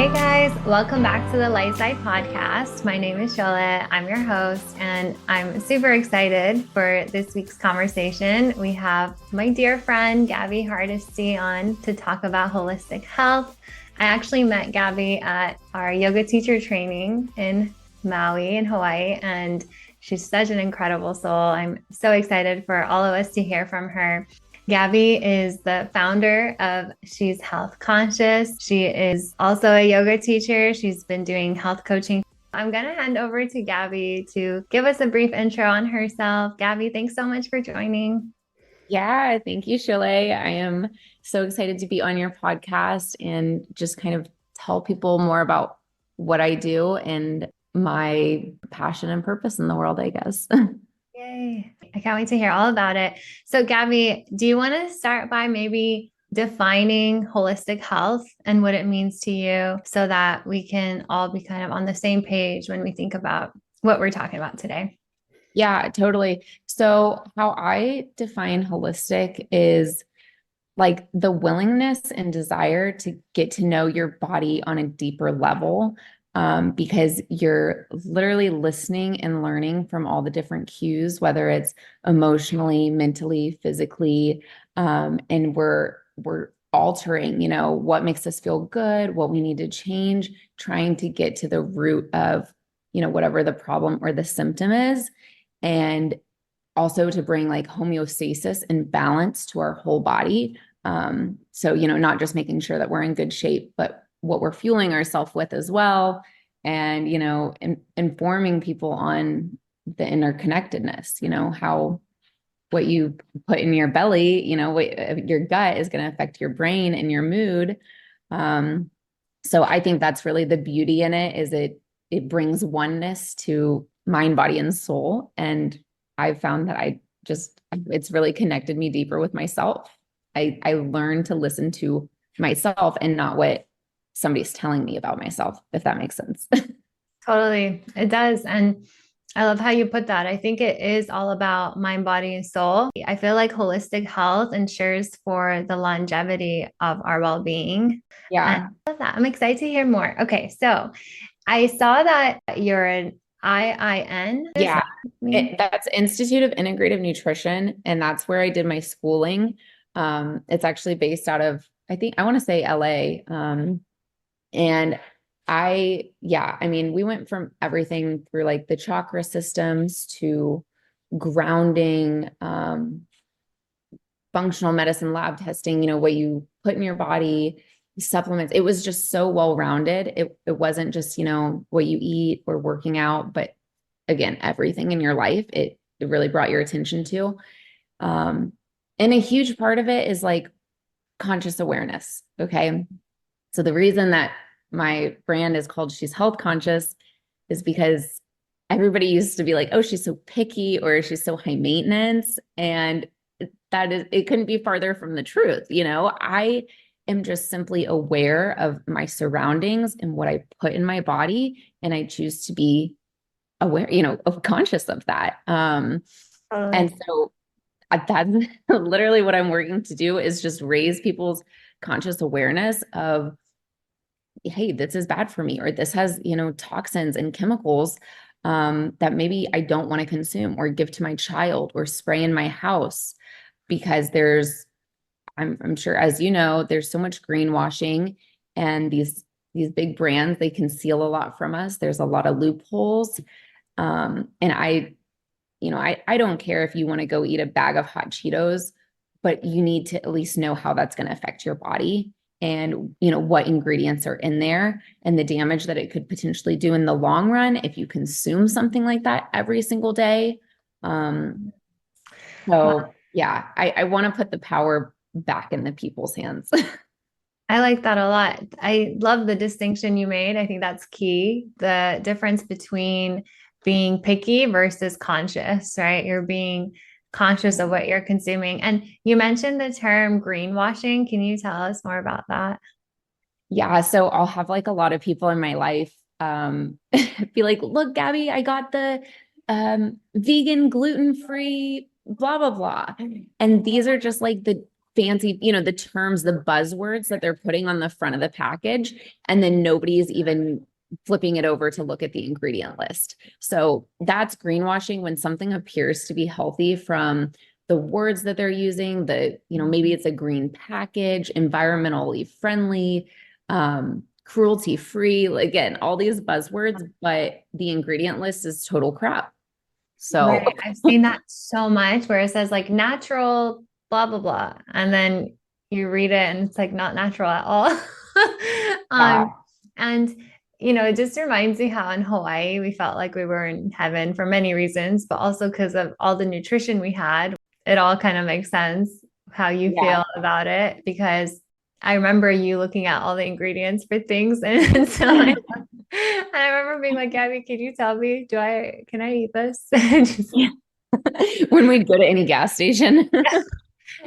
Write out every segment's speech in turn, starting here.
Hey guys, welcome back to the Light Side Podcast. My name is Shola. I'm your host, and I'm super excited for this week's conversation. We have my dear friend Gabby Hardesty on to talk about holistic health. I actually met Gabby at our yoga teacher training in Maui in Hawaii, and she's such an incredible soul. I'm so excited for all of us to hear from her. Gabby is the founder of She's Health Conscious. She is also a yoga teacher. She's been doing health coaching. I'm going to hand over to Gabby to give us a brief intro on herself. Gabby, thanks so much for joining. Yeah, thank you, Shirley. I am so excited to be on your podcast and just kind of tell people more about what I do and my passion and purpose in the world, I guess. Yay. I can't wait to hear all about it. So, Gabby, do you want to start by maybe defining holistic health and what it means to you so that we can all be kind of on the same page when we think about what we're talking about today? Yeah, totally. So, how I define holistic is like the willingness and desire to get to know your body on a deeper level, because you're literally listening and learning from all the different cues, whether it's emotionally, mentally, physically, and we're altering, what makes us feel good, what we need to change, trying to get to the root of, whatever the problem or the symptom is, and also to bring like homeostasis and balance to our whole body. So, not just making sure that we're in good shape, but what we're fueling ourselves with as well. And, informing people on the interconnectedness, how what you put in your belly, what your gut is going to affect your brain and your mood. So I think that's really the beauty in it, is it brings oneness to mind, body, and soul. And I've found that it's really connected me deeper with myself. I learned to listen to myself and not what somebody's telling me about myself, if that makes sense. Totally. It does. And I love how you put that. I think it is all about mind, body, and soul. I feel like holistic health ensures for the longevity of our well-being. And Yeah. I love that. I'm excited to hear more. Okay, so I saw that you're an IIN. What does Yeah. that mean? That's Institute of Integrative Nutrition. And that's where I did my schooling. It's actually based out of, I want to say LA. And we went from everything through like the chakra systems to grounding, functional medicine, lab testing, what you put in your body, supplements. It was just so well-rounded. It wasn't just, what you eat or working out, but again, everything in your life, it really brought your attention to. And a huge part of it is like conscious awareness. Okay. So the reason that my brand is called She's Health Conscious is because everybody used to be like, oh, she's so picky or she's so high maintenance. And it couldn't be farther from the truth. I am just simply aware of my surroundings and what I put in my body. And I choose to be aware, of conscious of that. Totally. And so that's literally what I'm working to do, is just raise people's conscious awareness of, hey, this is bad for me, or this has, toxins and chemicals that maybe I don't want to consume or give to my child or spray in my house, because I'm sure, as you know, there's so much greenwashing, and these big brands, they conceal a lot from us. There's a lot of loopholes. And I don't care if you want to go eat a bag of hot Cheetos, but you need to at least know how that's going to affect your body, and, what ingredients are in there and the damage that it could potentially do in the long run if you consume something like that every single day. So yeah, I want to put the power back in the people's hands. I like that a lot. I love the distinction you made. I think that's key. The difference between being picky versus conscious, right? You're being conscious of what you're consuming. And you mentioned the term greenwashing. Can you tell us more about that? Yeah. So I'll have like a lot of people in my life be like, look, Gabby, I got the vegan, gluten-free, blah, blah, blah. And these are just like fancy, the terms, the buzzwords that they're putting on the front of the package, and then nobody's even flipping it over to look at the ingredient list. So that's greenwashing, when something appears to be healthy from the words that they're using, maybe it's a green package, environmentally friendly, cruelty free, again, all these buzzwords, but the ingredient list is total crap. So right. I've seen that so much where it says like natural, blah, blah, blah. And then you read it and it's like not natural at all. yeah, And it just reminds me how in Hawaii we felt like we were in heaven for many reasons, but also because of all the nutrition we had. It all kind of makes sense how you yeah. feel about it, because I remember you looking at all the ingredients for things. And so I remember being like, Gabby, can you tell me, can I eat this? Just, Yeah. When we'd go to any gas station.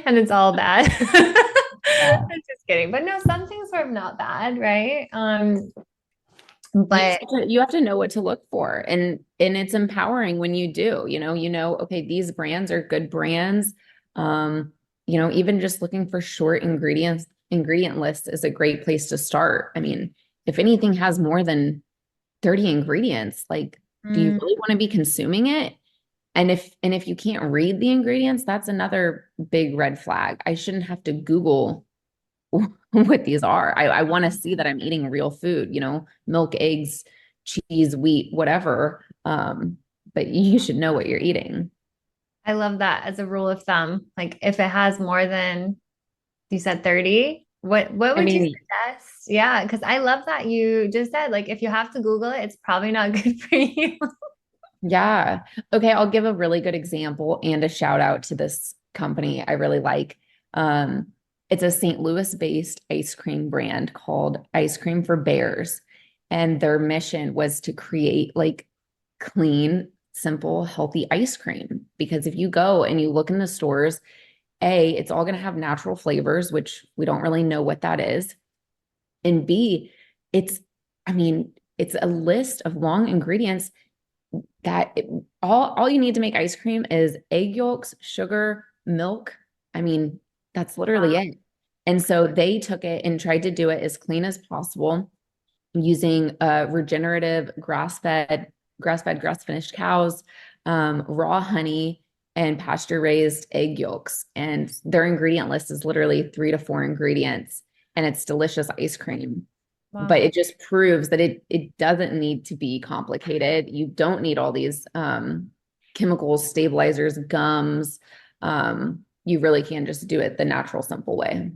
and it's all bad. Yeah. I'm just kidding. But no, some things were not bad, right? You But you have to know what to look for, and it's empowering when you do, okay, these brands are good brands. Even just looking for short ingredient lists is a great place to start. I mean, if anything has more than 30 ingredients, like, do you really want to be consuming it? And if you can't read the ingredients, that's another big red flag. I shouldn't have to Google what these are. I want to see that I'm eating real food, milk, eggs, cheese, wheat, whatever. But you should know what you're eating. I love that as a rule of thumb. Like if it has more than, you said 30, what I would you mean, suggest? Yeah, because I love that you just said, like, if you have to Google it, it's probably not good for you. yeah. Okay, I'll give a really good example and a shout out to this company I really like. Um, it's a St. Louis-based ice cream brand called Ice Cream for Bears. And their mission was to create like clean, simple, healthy ice cream. Because if you go and you look in the stores, it's all going to have natural flavors, which we don't really know what that is. And B, it's, I mean, it's a list of long ingredients that all you need to make ice cream is egg yolks, sugar, milk. I mean, that's literally Wow. it. And so they took it and tried to do it as clean as possible using regenerative grass finished cows, raw honey, and pasture raised egg yolks. And their ingredient list is literally 3 to 4 ingredients, and it's delicious ice cream. Wow. But it just proves that it doesn't need to be complicated. You don't need all these chemicals, stabilizers, gums. You really can just do it the natural, simple way.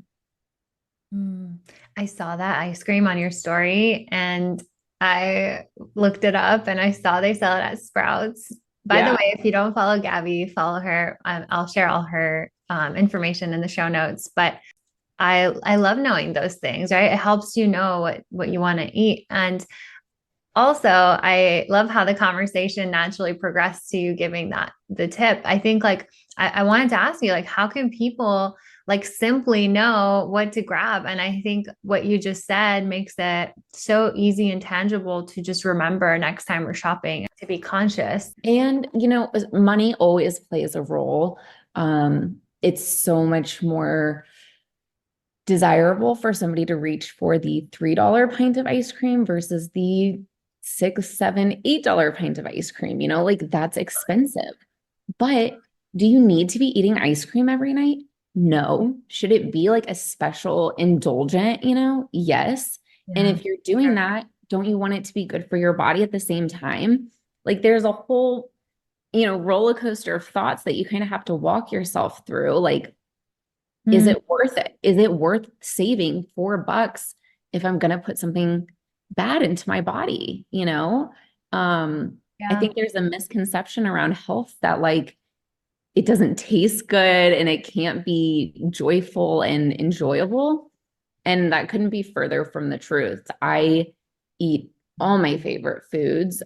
I saw that ice cream on your story and I looked it up and I saw they sell it at Sprouts. By the Yeah. way, if you don't follow Gabby, follow her. I'll share all her information in the show notes. But I love knowing those things, right? It helps you know what you want to eat. And also, I love how the conversation naturally progressed to you giving the tip. I think like I wanted to ask you, like, how can people like simply know what to grab? And I think what you just said makes it so easy and tangible to just remember next time we're shopping, to be conscious. And, money always plays a role. It's so much more desirable for somebody to reach for the $3 pint of ice cream versus the $6, $7, $8 pint of ice cream. Like that's expensive. But do you need to be eating ice cream every night? No. Should it be like a special indulgent? Yes. And Yeah. if you're doing that, don't you want it to be good for your body at the same time? Like there's a whole, roller coaster of thoughts that you kind of have to walk yourself through. Like, is Mm, it worth it? Is it worth saving $4 if I'm going to put something bad into my body? I yeah. think there's a misconception around health that like it doesn't taste good and it can't be joyful and enjoyable. And that couldn't be further from the truth. I eat all my favorite foods.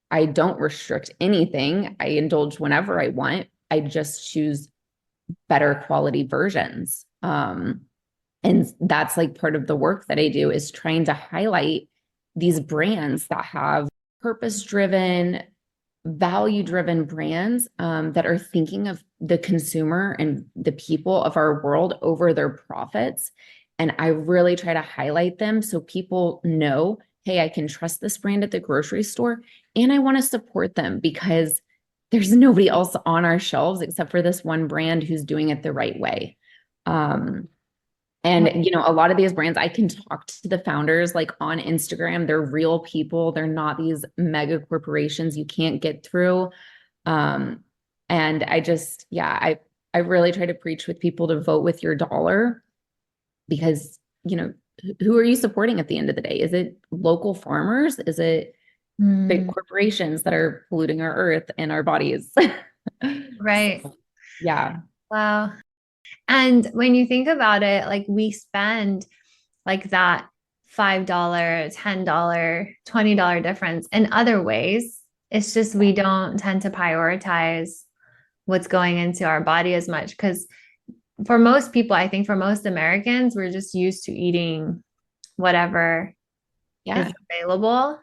I don't restrict anything. I indulge whenever I want. I just choose better quality versions. And that's like part of the work that I do is trying to highlight these brands that have purpose driven, value-driven brands that are thinking of the consumer and the people of our world over their profits. And I really try to highlight them so people know, hey, I can trust this brand at the grocery store, and I want to support them because there's nobody else on our shelves except for this one brand who's doing it the right way. And, you know, a lot of these brands, I can talk to the founders like on Instagram. They're real people. They're not these mega corporations you can't get through. And I just, I really try to preach with people to vote with your dollar because, you know, who are you supporting at the end of the day? Is it local farmers? Is it big corporations that are polluting our earth and our bodies? Right. So, yeah. Wow. And when you think about it, like we spend like that $5, $10, $20 difference in other ways. It's just we don't tend to prioritize what's going into our body as much because for most people, I think for most Americans, we're just used to eating whatever is available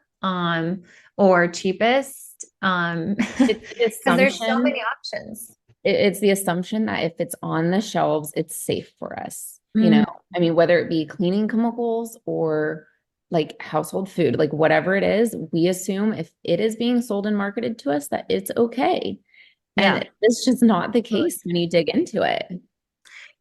or cheapest It's the because there's so assumption. many options. It's the assumption that if it's on the shelves, it's safe for us. You know, I mean, whether it be cleaning chemicals or like household food, like whatever it is, we assume if it is being sold and marketed to us that it's okay. Yeah. And it's just not the case when you dig into it.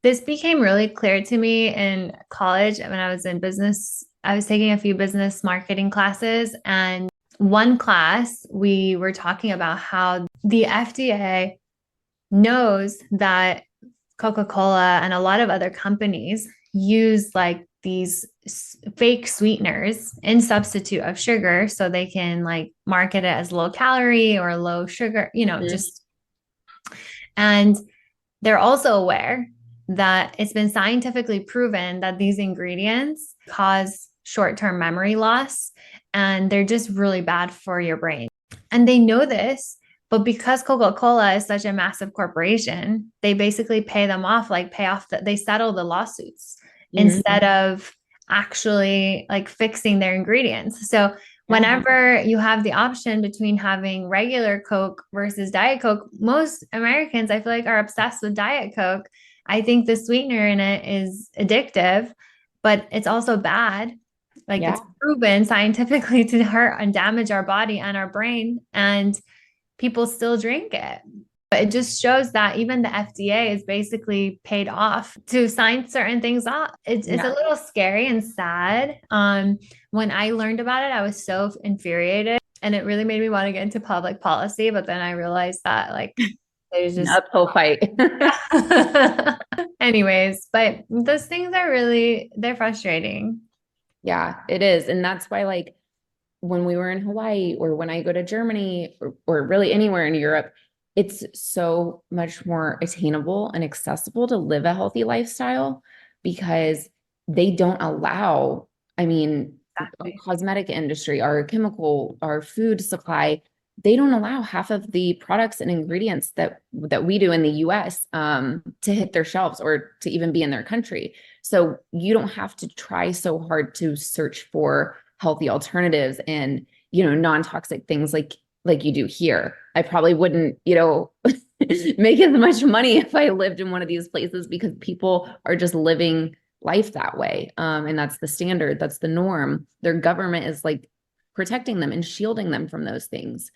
This became really clear to me in college when I was in business. I was taking a few business marketing classes, and one class we were talking about how the FDA knows that Coca-Cola and a lot of other companies use like these fake sweeteners in substitute of sugar so they can like market it as low calorie or low sugar, you know, just and they're also aware that it's been scientifically proven that these ingredients cause short-term memory loss and they're just really bad for your brain. And they know this, but because Coca-Cola is such a massive corporation, they basically pay them off, like they settle the lawsuits instead of actually like fixing their ingredients. So whenever you have the option between having regular Coke versus Diet Coke, most Americans, I feel like, are obsessed with Diet Coke. I think the sweetener in it is addictive, but it's also bad. Like it's proven scientifically to hurt and damage our body and our brain, and people still drink it. But it just shows that even the FDA is basically paid off to sign certain things off. It's a little scary and sad. When I learned about it, I was so infuriated and it really made me want to get into public policy. But then I realized that like there's just uphill fight. anyways, but those things are they're frustrating. Yeah, it is. And that's why like when we were in Hawaii or when I go to Germany or really anywhere in Europe, it's so much more attainable and accessible to live a healthy lifestyle because they don't allow, I mean, our cosmetic industry, our chemical, our food supply, they don't allow half of the products and ingredients that we do in the US to hit their shelves or to even be in their country. So you don't have to try so hard to search for healthy alternatives and, you know, non-toxic things like you do here. I probably wouldn't, you know, make as much money if I lived in one of these places because people are just living life that way. And that's the standard. That's the norm. Their government is like protecting them and shielding them from those things.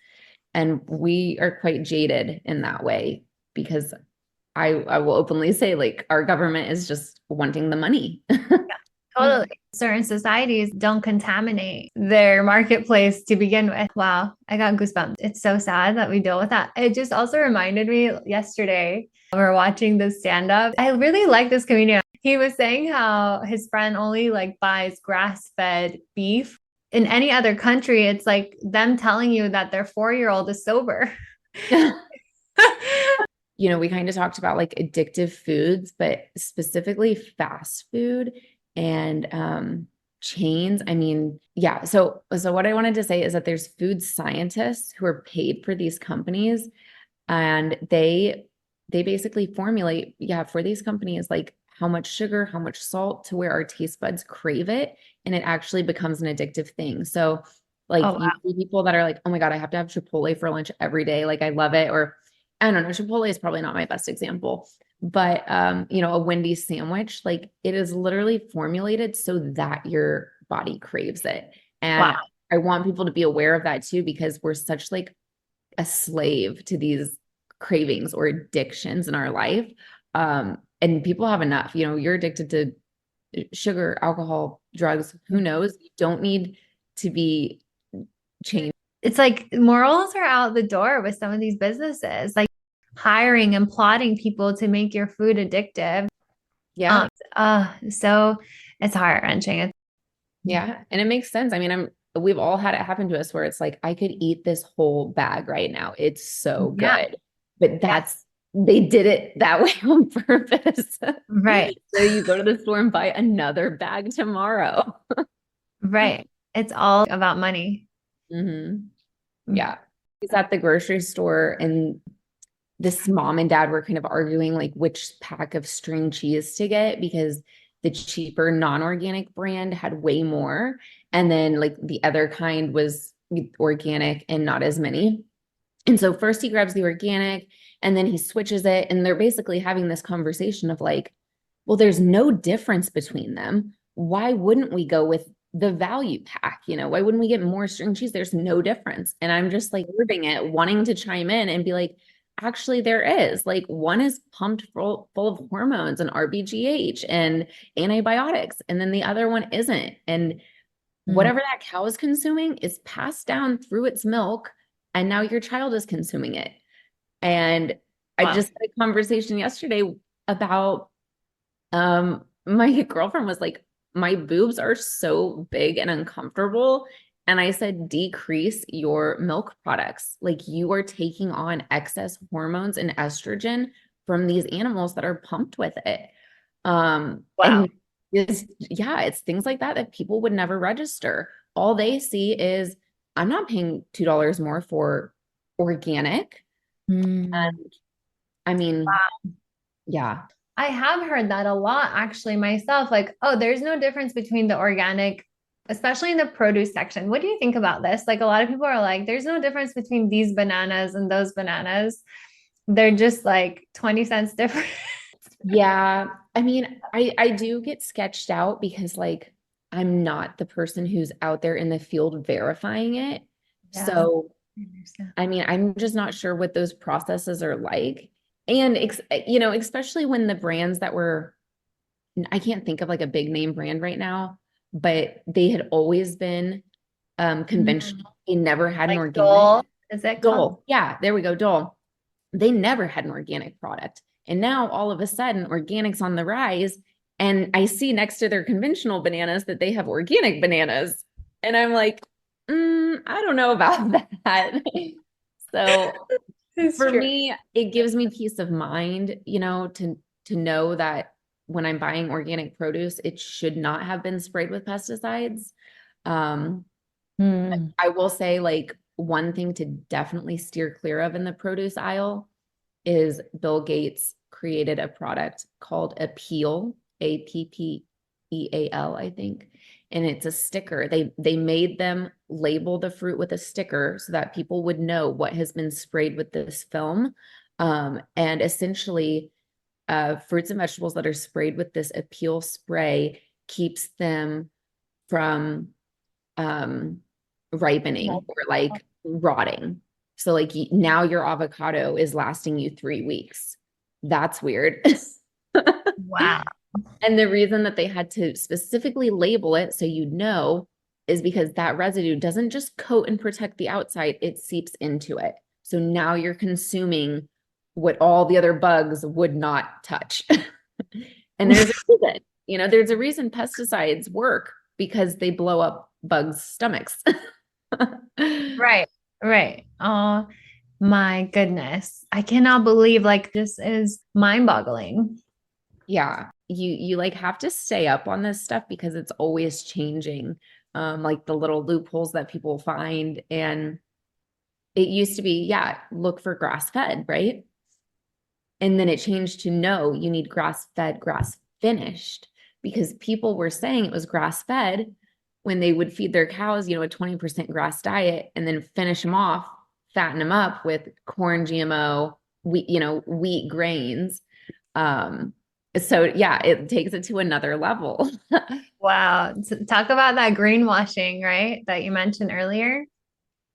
And we are quite jaded in that way because I will openly say like our government is just wanting the money. Totally. Certain societies don't contaminate their marketplace to begin with. Wow, I got goosebumps. It's so sad that we deal with that. It just also reminded me yesterday, we were watching this stand-up. I really like this comedian. He was saying how his friend only like buys grass-fed beef. In any other country, it's like them telling you that their 4-year-old is sober. You know, we kind of talked about like addictive foods, but specifically fast food and chains. I mean, yeah. So what I wanted to say is that there's food scientists who are paid for these companies and they basically formulate, for these companies, like how much sugar, how much salt to where our taste buds crave it. And it actually becomes an addictive thing. So Like Oh, you wow. see people that are like, oh my God, I have to have Chipotle for lunch every day. Like I love it. Or I don't know, Chipotle is probably not my best example, but a Wendy's sandwich, like it is literally formulated so that your body craves it. And Wow. I want people to be aware of that too, because we're such like a slave to these cravings or addictions in our life. And people have enough, you're addicted to sugar, alcohol, drugs, who knows? You don't need to be changed. It's like morals are out the door with some of these businesses, like hiring and plotting people to make your food addictive. Yeah. So it's heart-wrenching. Yeah. And it makes sense. I mean, we've all had it happen to us where it's like, I could eat this whole bag right now. It's so Yeah. good. But they did it that way on purpose. Right. So you go to the store and buy another bag tomorrow. Right. It's all about money. Mm-hmm. Yeah. He's at the grocery store and this mom and dad were kind of arguing like which pack of string cheese to get because the cheaper non-organic brand had way more. And then like the other kind was organic and not as many. And so first he grabs the organic and then he switches it. And they're basically having this conversation of like, well, there's no difference between them. Why wouldn't we go with the value pack? Why wouldn't we get more string cheese? There's no difference. And I'm just like living it, wanting to chime in and be like, actually, there is. Like one is pumped full of hormones and RBGH and antibiotics, and then the other one isn't. And whatever that cow is consuming is passed down through its milk, and now your child is consuming it. And I Wow. just had a conversation yesterday about my girlfriend was like, my boobs are so big and uncomfortable. And I said, decrease your milk products. Like you are taking on excess hormones and estrogen from these animals that are pumped with it. Wow. And it's things like that that people would never register. All they see is, I'm not paying $2 more for organic. And I mean, yeah. I have heard that a lot actually myself. Like, oh, there's no difference between the organic, especially in the produce section. What do you think about this? Like, a lot of people are like, there's no difference between these bananas and those bananas. They're just like 20 cents different. Yeah. I mean, I do get sketched out because like I'm not the person who's out there in the field verifying it. Yeah. So, I mean, I'm just not sure what those processes are like. And especially when the brands that were, I can't think of like a big name brand right now, but they had always been conventional. They never had an Like organic. Dole, is it called? Dole. Yeah, there we go, Dole. They never had an organic product. And now all of a sudden, organic's on the rise. And I see next to their conventional bananas that they have organic bananas. And I'm like, I don't know about that. So for me, it gives me peace of mind, to know that when I'm buying organic produce, it should not have been sprayed with pesticides. Um, I will say like one thing to definitely steer clear of in the produce aisle is Bill Gates created a product called Appeal, Appeal, I think. And it's a sticker. They made them label the fruit with a sticker so that people would know what has been sprayed with this film. And essentially, fruits and vegetables that are sprayed with this Appeal spray keeps them from ripening or like rotting. So like now your avocado is lasting you 3 weeks. That's weird. Wow. And the reason that they had to specifically label it so you know is because that residue doesn't just coat and protect the outside, it seeps into it. So now you're consuming what all the other bugs would not touch. And there's a reason, there's a reason pesticides work because they blow up bugs' stomachs. Right. Right. Oh my goodness. I cannot believe like this is mind-boggling. Yeah, you like have to stay up on this stuff because it's always changing. Like the little loopholes that people find. And it used to be, yeah, look for grass-fed, right? And then it changed to no, you need grass-fed, grass-finished, because people were saying it was grass-fed when they would feed their cows, a 20% grass diet and then finish them off, fatten them up with corn, GMO, wheat grains. So yeah, it takes it to another level. Wow. Talk about that greenwashing, right? That you mentioned earlier.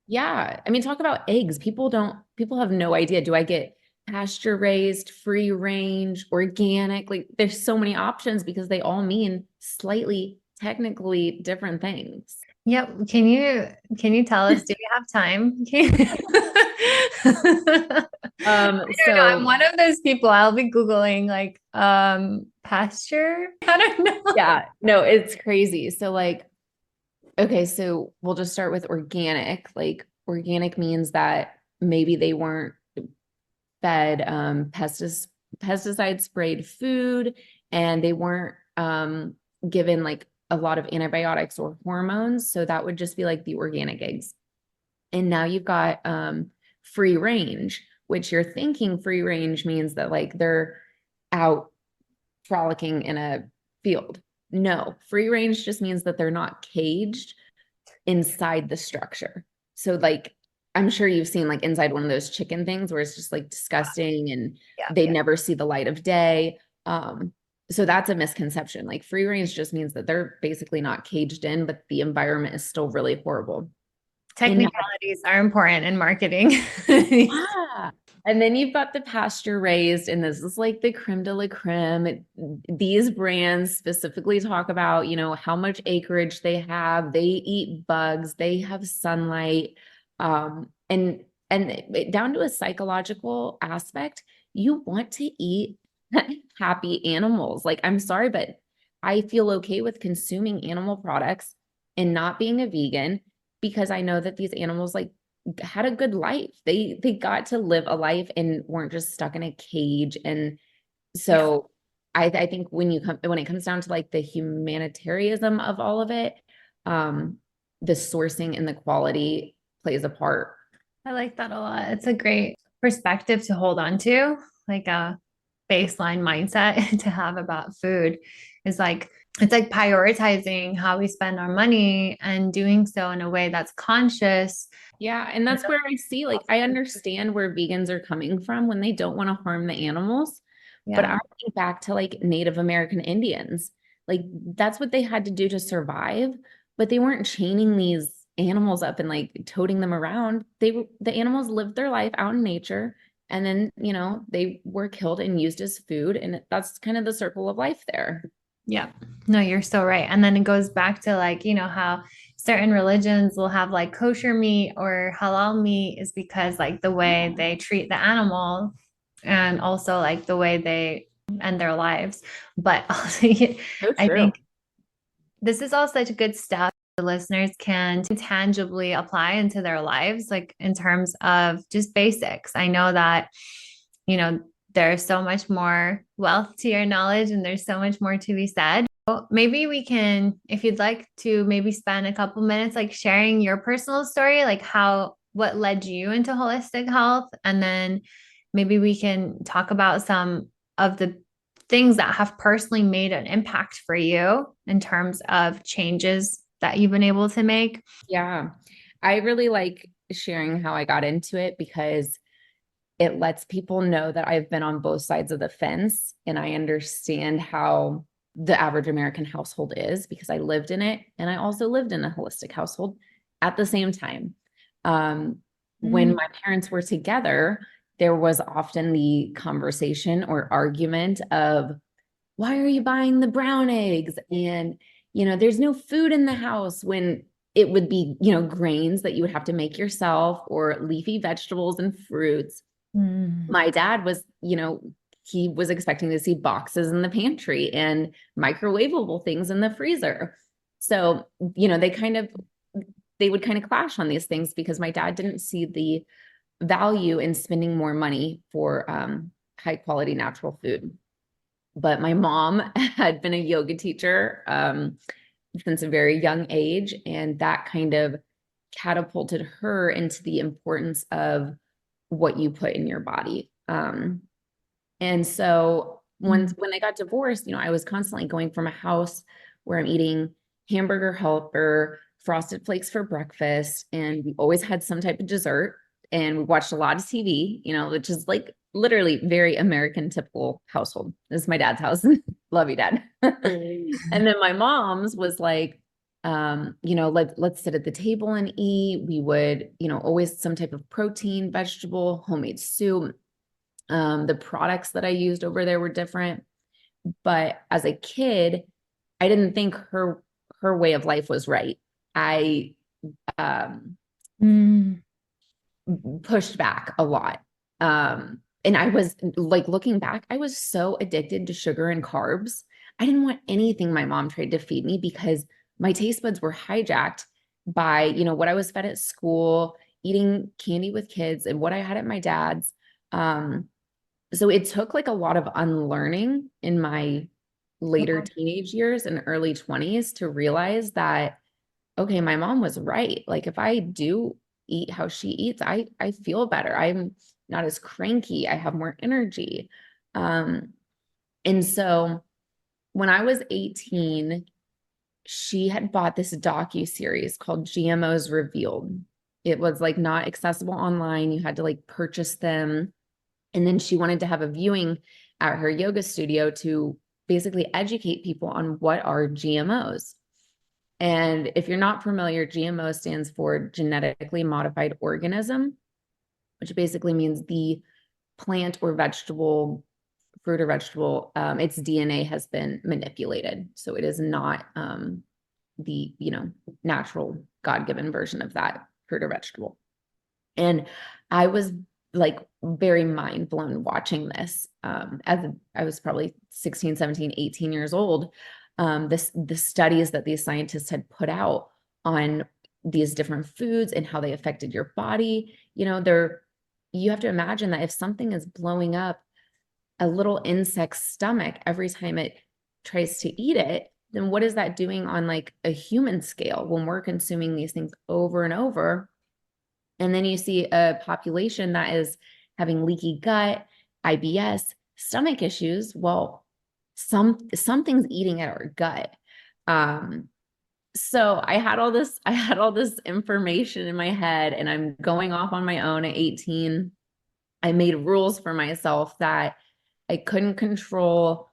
Yeah. I mean, talk about eggs. People have no idea. Do I get pasture raised, free range, organic? Like there's so many options because they all mean slightly technically different things. Yep. Can you tell us, do we have time? I don't know. I'm So one of those people. I'll be Googling like pasture. I don't know. yeah, no, it's crazy. So like, okay, so we'll just start with organic. Like organic means that maybe they weren't fed pesticide sprayed food and they weren't given like a lot of antibiotics or hormones. So that would just be like the organic eggs. And now you've got free range, which you're thinking free range means that like they're out frolicking in a field. No, free range just means that they're not caged inside the structure. So like I'm sure you've seen like inside one of those chicken things where it's just like disgusting and Yeah. they never see the light of day. So that's a misconception. Like free range just means that they're basically not caged in, but the environment is still really horrible. And Technicalities are important in marketing. yeah. And then you've got the pasture raised, and this is like the creme de la creme. These brands specifically talk about, how much acreage they have. They eat bugs, they have sunlight. And down to a psychological aspect, you want to eat happy animals. Like, I'm sorry, but I feel okay with consuming animal products and not being a vegan because I know that these animals like had a good life. They got to live a life and weren't just stuck in a cage. And so I think when it comes down to like the humanitarianism of all of it, the sourcing and the quality plays a part. I like that a lot. It's a great perspective to hold on to, like a baseline mindset to have about food is like it's like prioritizing how we spend our money and doing so in a way that's conscious. Yeah, and that's where I see like I understand where vegans are coming from when they don't want to harm the animals. But Yeah. I think back to like Native American Indians. Like that's what they had to do to survive, but they weren't chaining these animals up and like toting them around. The animals lived their life out in nature and then, they were killed and used as food and that's kind of the circle of life there. Yeah. No, you're so right. And then it goes back to like, how certain religions will have like kosher meat or halal meat is because like the way they treat the animal and also like the way they end their lives. But also, So I true. think this is all such good stuff the listeners can tangibly apply into their lives, like in terms of just basics. I know that, you know, there's so much more wealth to your knowledge and there's so much more to be said. So maybe we can, if you'd like to maybe spend a couple minutes like sharing your personal story, like what led you into holistic health. And then maybe we can talk about some of the things that have personally made an impact for you in terms of changes that you've been able to make. Yeah. I really like sharing how I got into it because it lets people know that I've been on both sides of the fence and I understand how the average American household is because I lived in it and I also lived in a holistic household at the same time. When my parents were together, there was often the conversation or argument of, why are you buying the brown eggs? And, there's no food in the house when it would be, grains that you would have to make yourself or leafy vegetables and fruits. My dad was, he was expecting to see boxes in the pantry and microwavable things in the freezer. So, they would kind of clash on these things because my dad didn't see the value in spending more money for high quality natural food. But my mom had been a yoga teacher since a very young age, and that kind of catapulted her into the importance of what you put in your body. And so when I got divorced, I was constantly going from a house where I'm eating hamburger helper, frosted flakes for breakfast, and we always had some type of dessert. And we watched a lot of TV, which is like literally very American typical household. This is my dad's house. Love you, Dad. And then my mom's was like, let's sit at the table and eat. We would, always some type of protein, vegetable, homemade soup. The products that I used over there were different. But as a kid, I didn't think her way of life was right. I pushed back a lot. And I was like, looking back, I was so addicted to sugar and carbs. I didn't want anything my mom tried to feed me because my taste buds were hijacked by, what I was fed at school, eating candy with kids, and what I had at my dad's. So it took like a lot of unlearning in my later teenage years and early 20s to realize that, okay, my mom was right. Like if I do eat how she eats, I feel better. I'm not as cranky. I have more energy. And so when I was 18, she had bought this docu-series called GMOs Revealed. It was like not accessible online. You had to like purchase them. And then she wanted to have a viewing at her yoga studio to basically educate people on what are GMOs. And if you're not familiar, GMO stands for genetically modified organism, which basically means the plant or vegetable, fruit or vegetable, its DNA has been manipulated. So it is not the, natural God-given version of that fruit or vegetable. And I was like very mind blown watching this as I was probably 16, 17, 18 years old. The studies that these scientists had put out on these different foods and how they affected your body, you have to imagine that if something is blowing up a little insect's stomach every time it tries to eat it, then what is that doing on like a human scale when we're consuming these things over and over? And then you see a population that is having leaky gut, IBS, stomach issues. Well, something's eating at our gut. So I had all this information in my head, and I'm going off on my own at 18. I made rules for myself that I couldn't control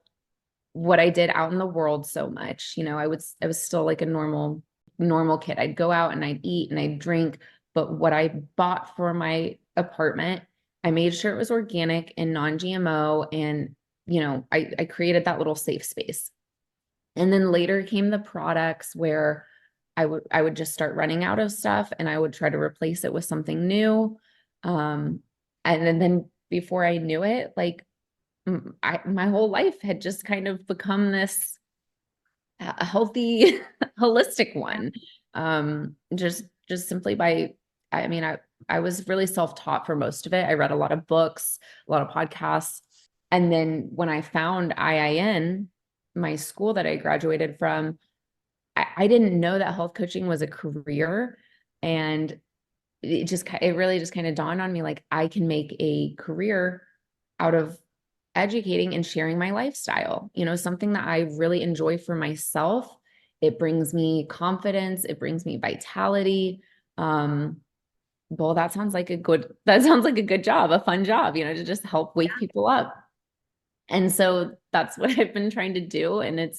what I did out in the world so much. I was still like a normal kid. I'd go out and I'd eat and I'd drink, but what I bought for my apartment, I made sure it was organic and non-GMO. And, I created that little safe space. And then later came the products where I would just start running out of stuff and I would try to replace it with something new. And then before I knew it, like my whole life had just kind of become this healthy, holistic one. Just simply by, I was really self-taught for most of it. I read a lot of books, a lot of podcasts. And then when I found IIN, my school that I graduated from, I didn't know that health coaching was a career. And it really just kind of dawned on me, like I can make a career out of educating and sharing my lifestyle, something that I really enjoy for myself. It brings me confidence. It brings me vitality. Well, that sounds like a good job, a fun job, to just help wake people up. And so that's what I've been trying to do. And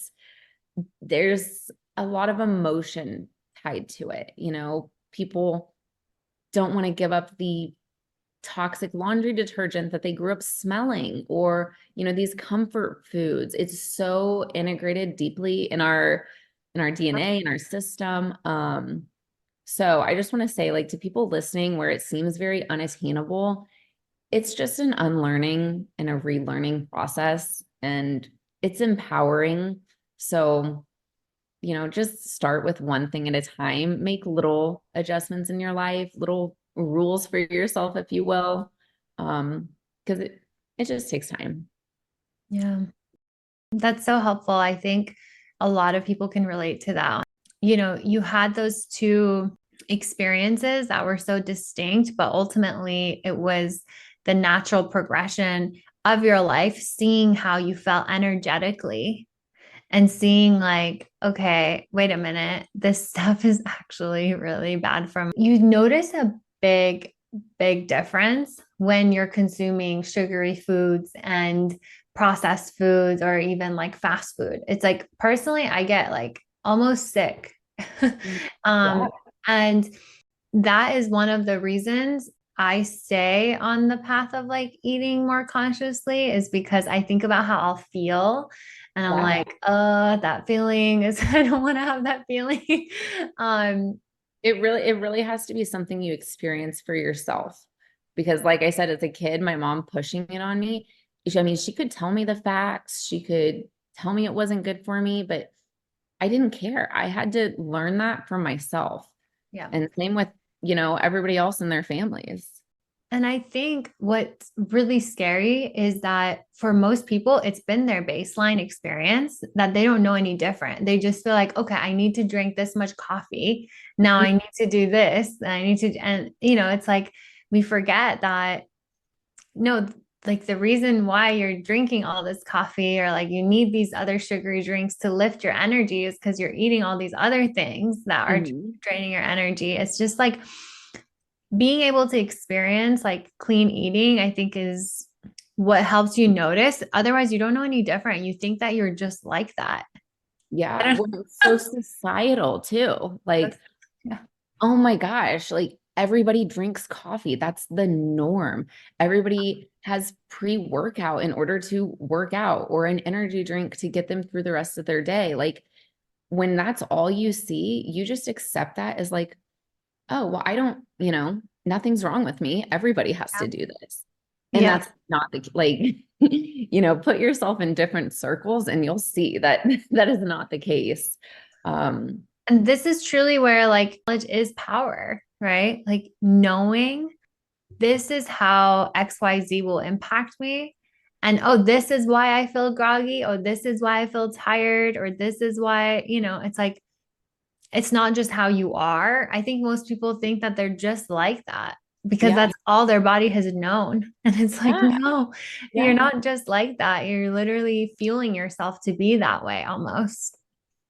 there's a lot of emotion tied to it. People don't want to give up the toxic laundry detergent that they grew up smelling, or, these comfort foods. It's so integrated deeply in our DNA, in our system. So I just want to say, like, to people listening where it seems very unattainable, it's just an unlearning and a relearning process, and it's empowering. So, just start with one thing at a time, make little adjustments in your life, little rules for yourself, if you will. Because it just takes time. Yeah. That's so helpful. I think a lot of people can relate to that. You had those two experiences that were so distinct, but ultimately it was the natural progression of your life, seeing how you felt energetically. and seeing like, okay, wait a minute, this stuff is actually really bad for me. You notice a big difference when you're consuming sugary foods and processed foods or even like fast food. It's like personally, I get like almost sick. Yeah. And that is one of the reasons I stay on the path of like eating more consciously is because I think about how I'll feel and I'm Yeah. like, that feeling is I don't want to have that feeling. um It really has to be something you experience for yourself. Because like I said, as a kid, my mom pushing it on me. I mean, she could tell me the facts, she could tell me it wasn't good for me, but I didn't care. I had to learn that for myself. yeah. And same with, everybody else in their families. And I think what's really scary is that for most people, it's been their baseline experience that they don't know any different. They just feel like, okay, I need to drink this much coffee. Now I need to do this. I need to, and it's like we forget that no, like the reason why you're drinking all this coffee or like you need these other sugary drinks to lift your energy is because you're eating all these other things that are Mhm. draining your energy. It's just like being able to experience like clean eating, I think is what helps you notice. Otherwise, you don't know any different. You think that you're just like that. I Yeah. don't Well, it's so societal too. know. Like, Yeah. oh my gosh, like everybody drinks coffee. That's the norm. Everybody has pre-workout in order to work out or an energy drink to get them through the rest of their day. Like when that's all you see, you just accept that as like, oh, well, I don't, nothing's wrong with me. Everybody has to do this. And Yeah. that's not the like, put yourself in different circles and you'll see that that is not the case. Um, And this is truly where like knowledge is power, right? Like knowing this is how XYZ will impact me. And oh, this is why I feel groggy. Oh, this is why I feel tired. Or this is why, it's like, it's not just how you are. I think most people think that they're just like that because yeah, that's all their body has known. And it's like, yeah, no, you're yeah. not just like that. You're literally fueling yourself to be that way almost.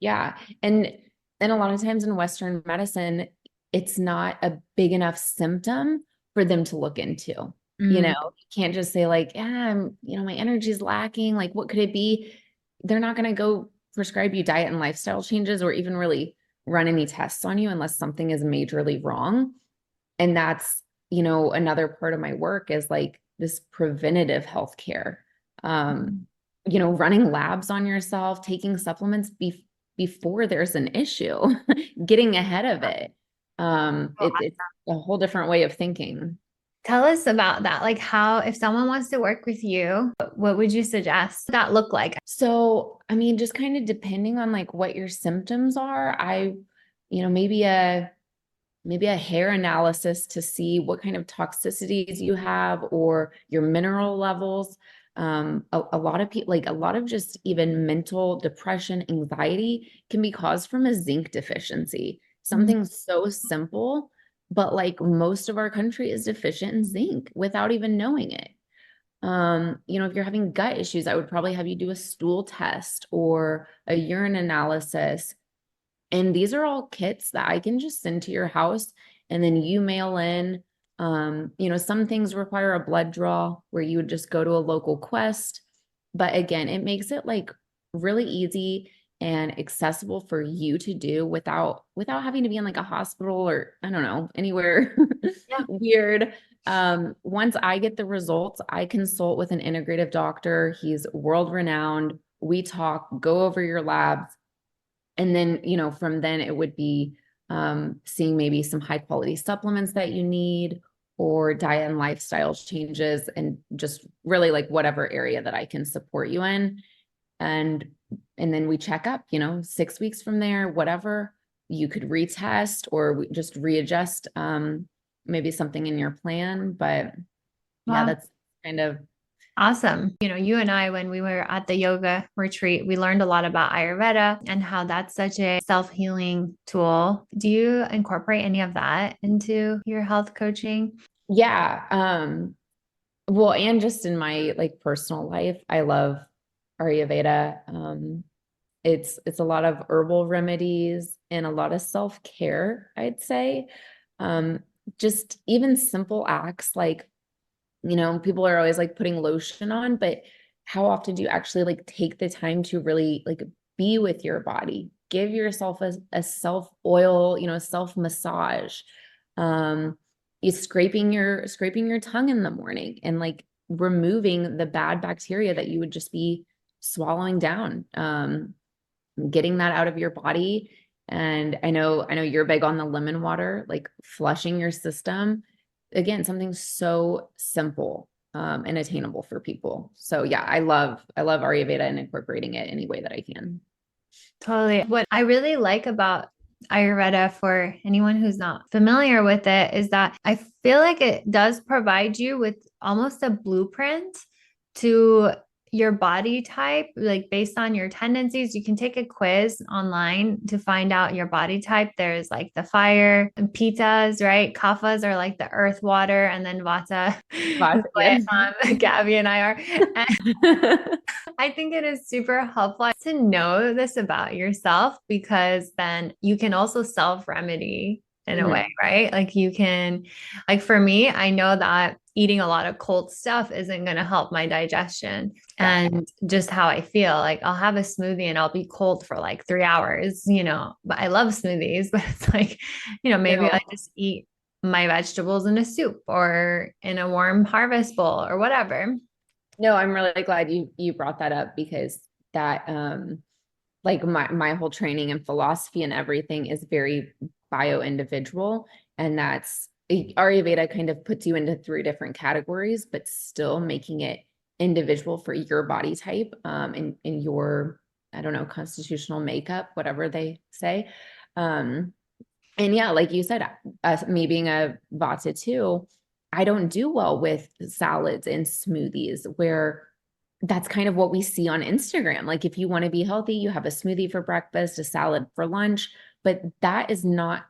Yeah. And a lot of times in Western medicine, it's not a big enough symptom for them to look into. Mm, You can't just say like, yeah, my energy is lacking. Like, what could it be? They're not going to go prescribe you diet and lifestyle changes or even really run any tests on you unless something is majorly wrong. And that's, another part of my work is like this preventative healthcare. Um, mm. Running labs on yourself, taking supplements before there's an issue, getting ahead of it. It's a whole different way of thinking. Tell us about that. Like how, if someone wants to work with you, what would you suggest that look like? So, I mean, just kind of depending on like what your symptoms are, maybe a hair analysis to see what kind of toxicities you have or your mineral levels. A lot of people, like a lot of just even mental depression, anxiety can be caused from a zinc deficiency. Mm, Something so simple, but like most of our country is deficient in zinc without even knowing it. If you're having gut issues, I would probably have you do a stool test or a urine analysis, and these are all kits that I can just send to your house and then you mail in. Some things require a blood draw where you would just go to a local Quest. But again, it makes it like really easy and accessible for you to do without having to be in like a hospital or I don't know, anywhere yeah. weird. Once I get the results, I consult with an integrative doctor. He's world renowned. We talk, go over your labs, and then, from then it would be seeing maybe some high quality supplements that you need or diet and lifestyle changes and just really like whatever area that I can support you in. And then we check up, 6 weeks from there, whatever you could retest or just readjust maybe something in your plan. But yeah, Wow. that's kind of, Awesome. You and I, when we were at the yoga retreat, we learned a lot about Ayurveda and how that's such a self-healing tool. Do you incorporate any of that into your health coaching? yeah. Well, and just in my like personal life, I love Ayurveda. It's a lot of herbal remedies and a lot of self-care, I'd say. Um, just even simple acts like, people are always like putting lotion on, but how often do you actually like take the time to really like be with your body? Give yourself a self oil, self massage. You scraping your tongue in the morning and like removing the bad bacteria that you would just be swallowing down. Getting that out of your body. And I know you're big on the lemon water, like flushing your system. Again, something so simple and attainable for people. So yeah, I love Ayurveda and incorporating it any way that I can. Totally. What I really like about Ayurveda for anyone who's not familiar with it is that I feel like it does provide you with almost a blueprint to your body type, like based on your tendencies. You can take a quiz online to find out your body type. There's like the fire and pitas, right? Kaphas are like the earth, water, and then vata is But what yes. Gabby and I are. And I think it is super helpful to know this about yourself because then you can also self remedy in a way, right? Like you can, like for me, I know that eating a lot of cold stuff isn't going to help my digestion and just how I feel. Like I'll have a smoothie and I'll be cold for like 3 hours, but I love smoothies, but it's like, maybe I just eat my vegetables in a soup or in a warm harvest bowl or whatever. No, I'm really glad you brought that up because that like my whole training and philosophy and everything is very bio individual, and that's Ayurveda kind of puts you into 3 different categories, but still making it individual for your body type, in your, I don't know, constitutional makeup, whatever they say. And yeah, like you said, me being a Vata too, I don't do well with salads and smoothies where that's kind of what we see on Instagram. Like if you want to be healthy, you have a smoothie for breakfast, a salad for lunch, but that is not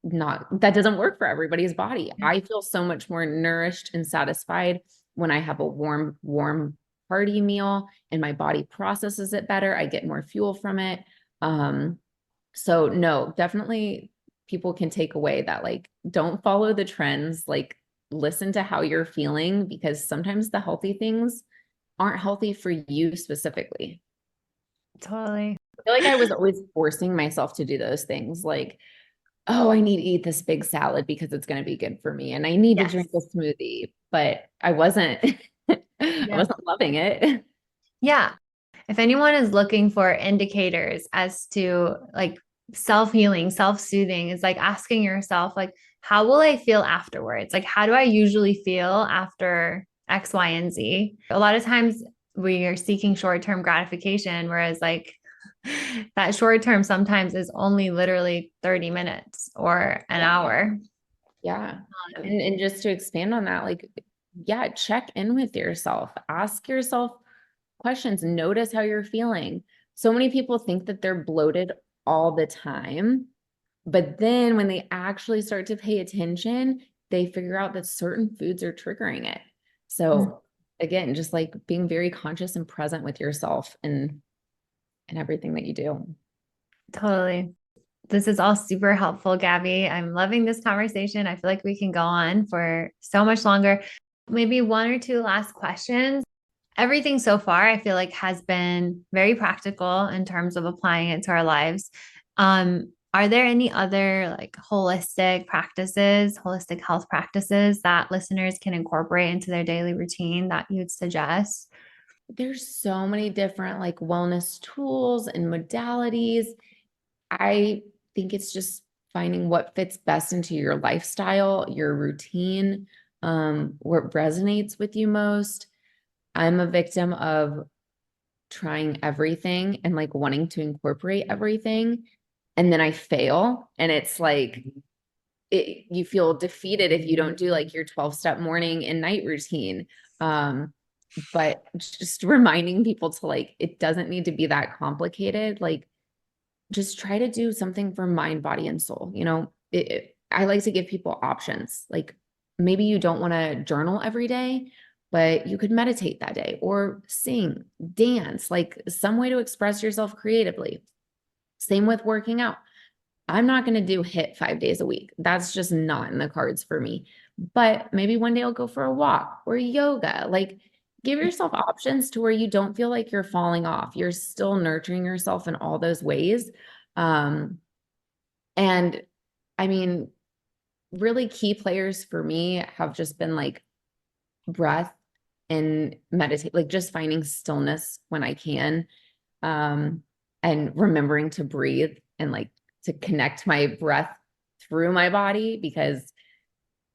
that doesn't work for everybody's body. I feel so much more nourished and satisfied when I have a warm hearty meal and my body processes it better. I get more fuel from it. So no, definitely people can take away that, like, don't follow the trends, like listen to how you're feeling because sometimes the healthy things aren't healthy for you specifically. Totally. I feel like I was always forcing myself to do those things like, oh, I need to eat this big salad because it's going to be good for me. And I need to drink a smoothie, but I wasn't, I wasn't loving it. Yeah. If anyone is looking for indicators as to like self-healing, self-soothing, is like asking yourself, like, how will I feel afterwards? Like, how do I usually feel after X, Y, and Z? A lot of times we are seeking short-term gratification, whereas like that short term sometimes is only literally 30 minutes or an hour. Yeah. And just to expand on that, like, yeah, check in with yourself, ask yourself questions, notice how you're feeling. So many people think that they're bloated all the time, but then when they actually start to pay attention, they figure out that certain foods are triggering it. So again, just like being very conscious and present with yourself and everything that you do. Totally. This is all super helpful, Gabby. I'm loving this conversation. I feel like we can go on for so much longer. Maybe one or two last questions. Everything so far, I feel like has been very practical in terms of applying it to our lives. Are there any other like holistic practices, holistic health practices that listeners can incorporate into their daily routine that you'd suggest? There's so many different like wellness tools and modalities. I think it's just finding what fits best into your lifestyle, your routine, what resonates with you most. I'm a victim of trying everything and like wanting to incorporate everything. And then I fail. And it's like, you feel defeated if you don't do like your 12-step morning and night routine. But just reminding people to like, it doesn't need to be that complicated. Like, just try to do something for mind, body, and soul. I like to give people options. Like maybe you don't want to journal every day, but you could meditate that day or sing, dance, like some way to express yourself creatively. Same with working out. I'm not going to do HIIT 5 days a week. That's just not in the cards for me. But maybe one day I'll go for a walk or yoga. Like give yourself options to where you don't feel like you're falling off. You're still nurturing yourself in all those ways. And I mean, really key players for me have just been like breath and meditate, like just finding stillness when I can, and remembering to breathe and like to connect my breath through my body, because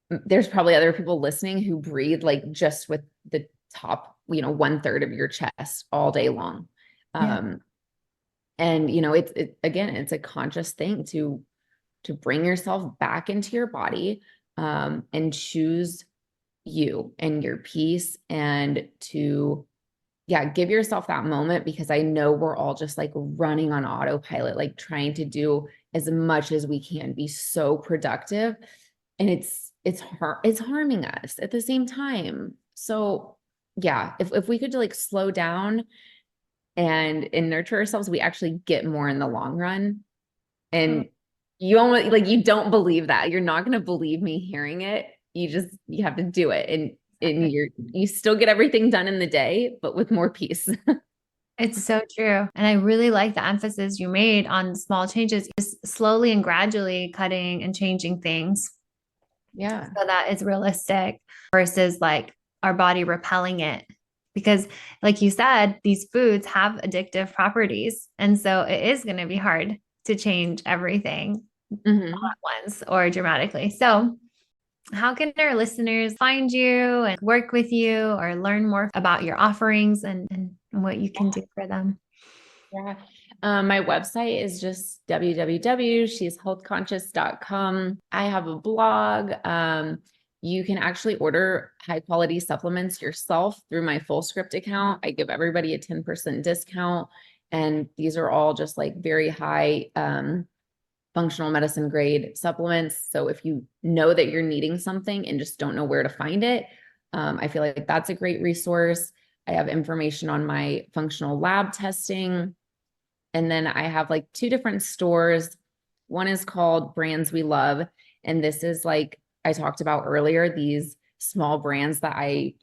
there's probably other people listening who breathe like just with the top, 1/3 of your chest all day long. Yeah. And again, it's a conscious thing to bring yourself back into your body, and choose you and your peace, and to give yourself that moment, because I know we're all just like running on autopilot, like trying to do as much as we can, be so productive, and it's harming us at the same time. So if we could like slow down and nurture ourselves, we actually get more in the long run. And you almost like, you don't believe that. You're not going to believe me hearing it. You have to do it. And you still get everything done in the day, but with more peace. It's so true. And I really like the emphasis you made on small changes, just slowly and gradually cutting and changing things Yeah. so that it's realistic versus like our body repelling it. Because, like you said, these foods have addictive properties. And so it is going to be hard to change everything all Mm-hmm. at once or dramatically. So, how can our listeners find you and work with you or learn more about your offerings and what you can do for them? Yeah. My website is just www.sheshealthconscious.com. I have a blog. You can actually order high quality supplements yourself through my Full Script account. I give everybody a 10% discount. And these are all just like very high, functional medicine grade supplements. So if you know that you're needing something and just don't know where to find it, I feel like that's a great resource. I have information on my functional lab testing. And then I have like 2 different stores. One is called Brands We Love. And this is like I talked about earlier, these small brands that I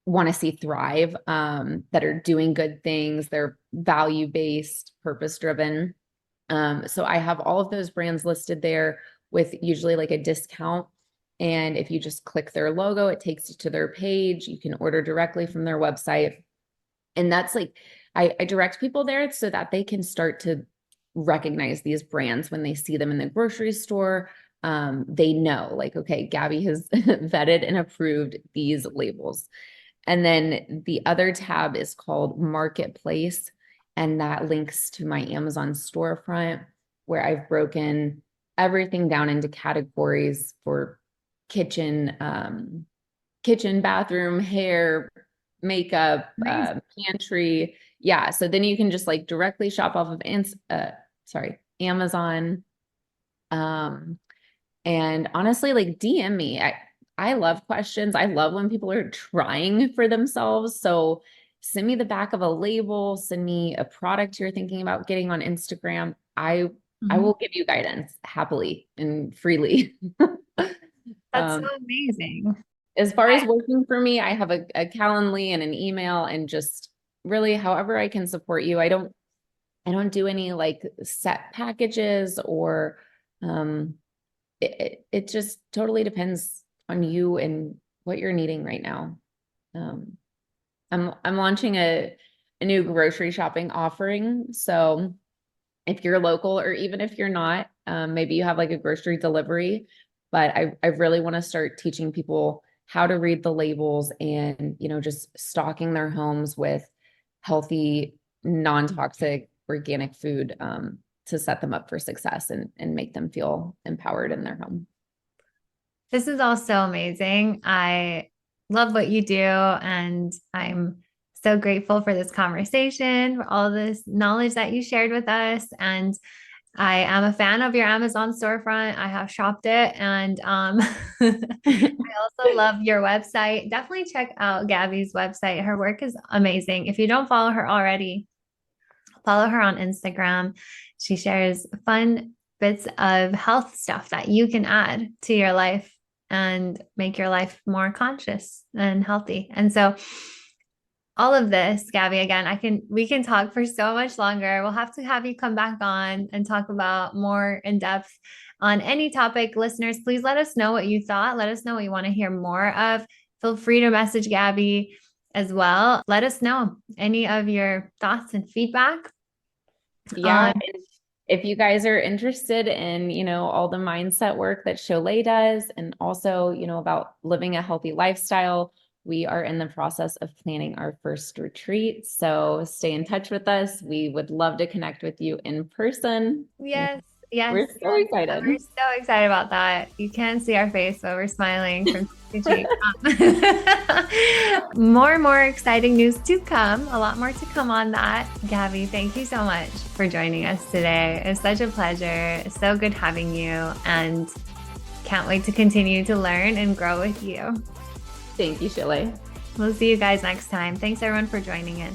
want to see thrive, that are doing good things. They're value-based, purpose-driven. So I have all of those brands listed there with usually like a discount. And if you just click their logo, it takes you to their page. You can order directly from their website. And that's like, I direct people there so that they can start to recognize these brands when they see them in the grocery store. They know like, okay, Gabby has vetted and approved these labels. And then the other tab is called Marketplace. And that links to my Amazon storefront, where I've broken everything down into categories for kitchen, bathroom, hair, makeup, Nice. pantry. Yeah. So then you can just like directly shop off of Amazon. And honestly, like DM me. I love questions. I love when people are trying for themselves. So send me the back of a label, send me a product you're thinking about getting on Instagram. I Mhm. will give you guidance happily and freely. That's so Um, amazing. as far as working for me, I have a Calendly and an email, and just really however I can support you. I don't do any like set packages, or it just totally depends on you and what you're needing right now. Um, I'm launching a new grocery shopping offering. So if you're local, or even if you're not, maybe you have like a grocery delivery, but I really want to start teaching people how to read the labels, and, just stocking their homes with healthy, non-toxic, organic food, to set them up for success and make them feel empowered in their home. This is all so amazing. I love what you do, and I'm so grateful for this conversation, for all this knowledge that you shared with us. And I am a fan of your Amazon storefront. I have shopped it, and I also love your website. Definitely check out Gabby's website. Her work is amazing. If you don't follow her already, follow her on Instagram. She shares fun bits of health stuff that you can add to your life and make your life more conscious and healthy. And so all of this, Gabby, again, we can talk for so much longer. We'll have to have you come back on and talk about more in depth on any topic. Listeners, please let us know what you thought. Let us know what you want to hear more of. Feel free to message Gabby as well. Let us know any of your thoughts and feedback. Yeah. If you guys are interested in, all the mindset work that Cholet does, and also, about living a healthy lifestyle, we are in the process of planning our first retreat. So stay in touch with us. We would love to connect with you in person. Yes. We're so excited. We're so excited about that. You can't see our face, but we're smiling from cheek to cheek. More exciting news to come. A lot more to come on that. Gabby, thank you so much for joining us today. It's such a pleasure. It's so good having you, and can't wait to continue to learn and grow with you. Thank you, Shilly. We'll see you guys next time. Thanks everyone for joining in.